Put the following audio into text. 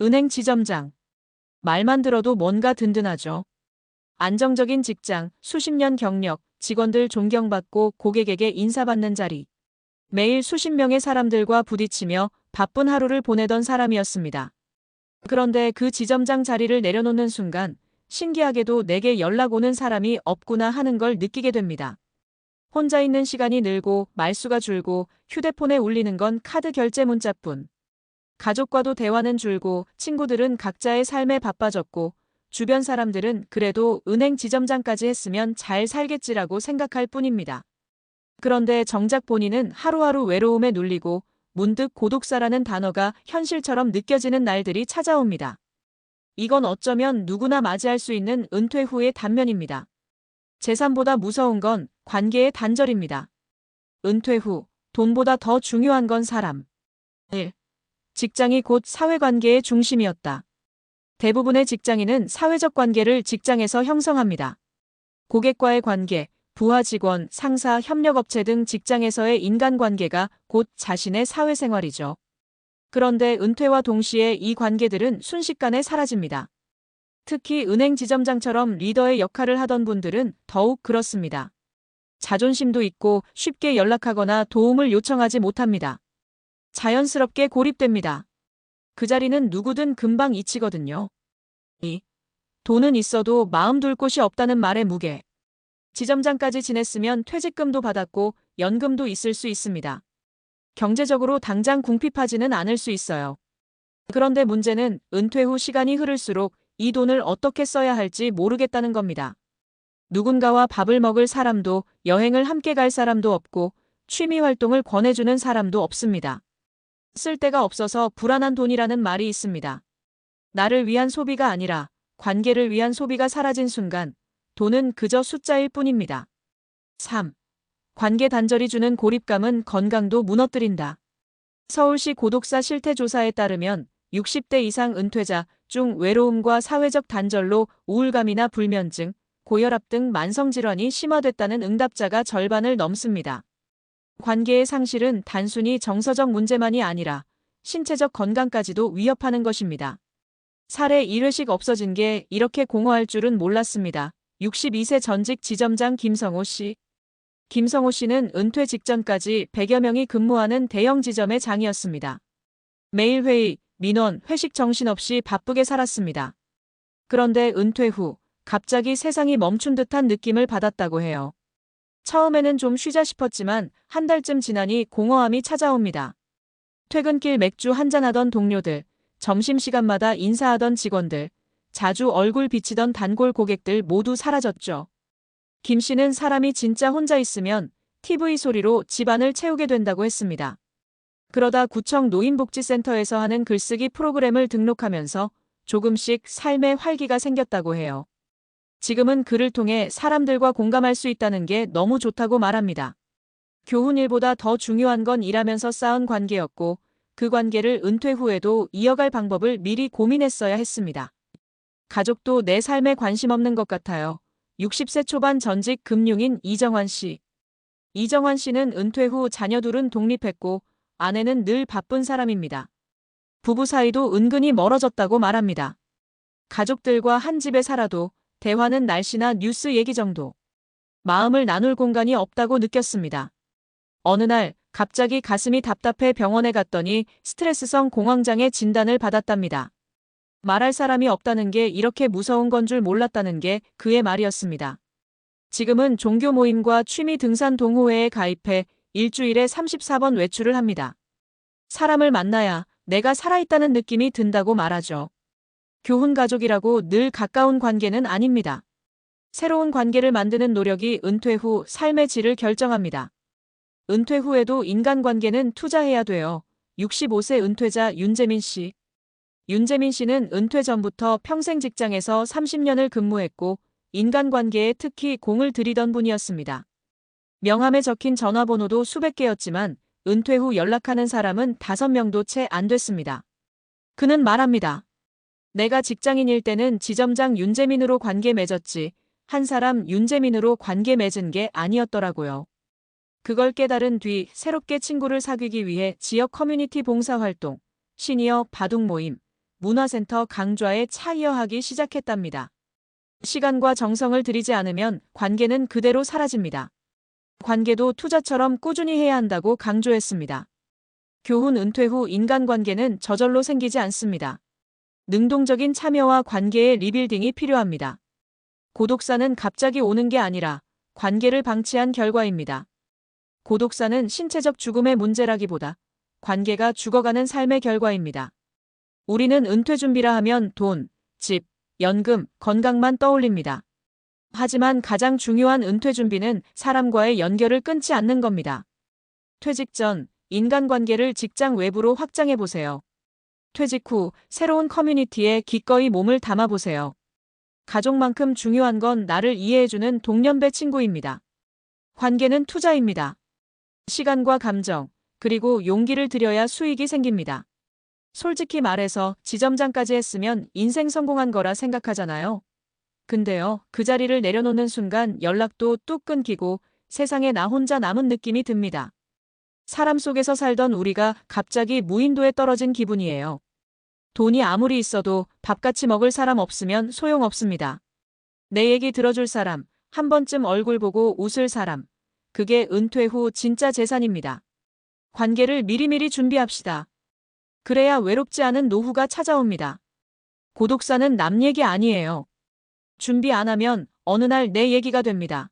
은행 지점장. 말만 들어도 뭔가 든든하죠. 안정적인 직장, 수십 년 경력, 직원들 존경받고 고객에게 인사받는 자리. 매일 수십 명의 사람들과 부딪히며 바쁜 하루를 보내던 사람이었습니다. 그런데 그 지점장 자리를 내려놓는 순간 신기하게도 내게 연락 오는 사람이 없구나 하는 걸 느끼게 됩니다. 혼자 있는 시간이 늘고 말수가 줄고 휴대폰에 울리는 건 카드 결제 문자뿐. 가족과도 대화는 줄고 친구들은 각자의 삶에 바빠졌고 주변 사람들은 그래도 은행 지점장까지 했으면 잘 살겠지라고 생각할 뿐입니다. 그런데 정작 본인은 하루하루 외로움에 눌리고 문득 고독사라는 단어가 현실처럼 느껴지는 날들이 찾아옵니다. 이건 어쩌면 누구나 맞이할 수 있는 은퇴 후의 단면입니다. 재산보다 무서운 건 관계의 단절입니다. 은퇴 후 돈보다 더 중요한 건 사람. 1. 직장이 곧 사회관계의 중심이었다. 대부분의 직장인은 사회적 관계를 직장에서 형성합니다. 고객과의 관계, 부하 직원, 상사, 협력업체 등 직장에서의 인간관계가 곧 자신의 사회생활이죠. 그런데 은퇴와 동시에 이 관계들은 순식간에 사라집니다. 특히 은행 지점장처럼 리더의 역할을 하던 분들은 더욱 그렇습니다. 자존심도 있고 쉽게 연락하거나 도움을 요청하지 못합니다. 자연스럽게 고립됩니다. 그 자리는 누구든 금방 잊히거든요. 2. 돈은 있어도 마음 둘 곳이 없다는 말의 무게. 지점장까지 지냈으면 퇴직금도 받았고 연금도 있을 수 있습니다. 경제적으로 당장 궁핍하지는 않을 수 있어요. 그런데 문제는 은퇴 후 시간이 흐를수록 이 돈을 어떻게 써야 할지 모르겠다는 겁니다. 누군가와 밥을 먹을 사람도 여행을 함께 갈 사람도 없고 취미 활동을 권해주는 사람도 없습니다. 쓸 데가 없어서 불안한 돈이라는 말이 있습니다. 나를 위한 소비가 아니라 관계를 위한 소비가 사라진 순간 돈은 그저 숫자일 뿐입니다. 3. 관계 단절이 주는 고립감은 건강도 무너뜨린다. 서울시 고독사 실태조사에 따르면 60대 이상 은퇴자 중 외로움과 사회적 단절로 우울감이나 불면증, 고혈압 등 만성질환이 심화됐다는 응답자가 절반을 넘습니다. 관계의 상실은 단순히 정서적 문제만이 아니라 신체적 건강까지도 위협하는 것입니다. 사례 1회씩 없어진 게 이렇게 공허할 줄은 몰랐습니다. 62세 전직 지점장 김성호 씨. 김성호 씨는 은퇴 직전까지 100여 명이 근무하는 대형 지점의 장이었습니다. 매일 회의, 민원, 회식 정신없이 바쁘게 살았습니다. 그런데 은퇴 후 갑자기 세상이 멈춘 듯한 느낌을 받았다고 해요. 처음에는 좀 쉬자 싶었지만 한 달쯤 지나니 공허함이 찾아옵니다. 퇴근길 맥주 한잔하던 동료들, 점심시간마다 인사하던 직원들, 자주 얼굴 비치던 단골 고객들 모두 사라졌죠. 김 씨는 사람이 진짜 혼자 있으면 TV 소리로 집안을 채우게 된다고 했습니다. 그러다 구청 노인복지센터에서 하는 글쓰기 프로그램을 등록하면서 조금씩 삶의 활기가 생겼다고 해요. 지금은 글을 통해 사람들과 공감할 수 있다는 게 너무 좋다고 말합니다. 교훈 일보다 더 중요한 건 일하면서 쌓은 관계였고 그 관계를 은퇴 후에도 이어갈 방법을 미리 고민했어야 했습니다. 가족도 내 삶에 관심 없는 것 같아요. 60세 초반 전직 금융인 이정환 씨. 이정환 씨는 은퇴 후 자녀 둘은 독립했고 아내는 늘 바쁜 사람입니다. 부부 사이도 은근히 멀어졌다고 말합니다. 가족들과 한 집에 살아도 대화는 날씨나 뉴스 얘기 정도. 마음을 나눌 공간이 없다고 느꼈습니다. 어느 날 갑자기 가슴이 답답해 병원에 갔더니 스트레스성 공황장애 진단을 받았답니다. 말할 사람이 없다는 게 이렇게 무서운 건 줄 몰랐다는 게 그의 말이었습니다. 지금은 종교 모임과 취미 등산 동호회에 가입해 일주일에 34번 외출을 합니다. 사람을 만나야 내가 살아있다는 느낌이 든다고 말하죠. 교훈 가족이라고 늘 가까운 관계는 아닙니다. 새로운 관계를 만드는 노력이 은퇴 후 삶의 질을 결정합니다. 은퇴 후에도 인간관계는 투자해야 돼요. 65세 은퇴자 윤재민 씨. 윤재민 씨는 은퇴 전부터 평생 직장에서 30년을 근무했고 인간관계에 특히 공을 들이던 분이었습니다. 명함에 적힌 전화번호도 수백 개였지만 은퇴 후 연락하는 사람은 5명도 채 안 됐습니다. 그는 말합니다. 내가 직장인일 때는 지점장 윤재민으로 관계 맺었지 한 사람 윤재민으로 관계 맺은 게 아니었더라고요. 그걸 깨달은 뒤 새롭게 친구를 사귀기 위해 지역 커뮤니티 봉사활동, 시니어 바둑 모임, 문화센터 강좌에 차이어하기 시작했답니다. 시간과 정성을 들이지 않으면 관계는 그대로 사라집니다. 관계도 투자처럼 꾸준히 해야 한다고 강조했습니다. 교훈 은퇴 후 인간관계는 저절로 생기지 않습니다. 능동적인 참여와 관계의 리빌딩이 필요합니다. 고독사는 갑자기 오는 게 아니라 관계를 방치한 결과입니다. 고독사는 신체적 죽음의 문제라기보다 관계가 죽어가는 삶의 결과입니다. 우리는 은퇴 준비라 하면 돈, 집, 연금, 건강만 떠올립니다. 하지만 가장 중요한 은퇴 준비는 사람과의 연결을 끊지 않는 겁니다. 퇴직 전 인간관계를 직장 외부로 확장해 보세요. 퇴직 후 새로운 커뮤니티에 기꺼이 몸을 담아 보세요. 가족만큼 중요한 건 나를 이해해주는 동년배 친구입니다. 관계는 투자입니다. 시간과 감정, 그리고 용기를 들여야 수익이 생깁니다. 솔직히 말해서 지점장까지 했으면 인생 성공한 거라 생각하잖아요. 근데요, 그 자리를 내려놓는 순간 연락도 뚝 끊기고 세상에 나 혼자 남은 느낌이 듭니다. 사람 속에서 살던 우리가 갑자기 무인도에 떨어진 기분이에요. 돈이 아무리 있어도 밥같이 먹을 사람 없으면 소용없습니다. 내 얘기 들어줄 사람, 한 번쯤 얼굴 보고 웃을 사람. 그게 은퇴 후 진짜 재산입니다. 관계를 미리미리 준비합시다. 그래야 외롭지 않은 노후가 찾아옵니다. 고독사는 남 얘기 아니에요. 준비 안 하면 어느 날 내 얘기가 됩니다.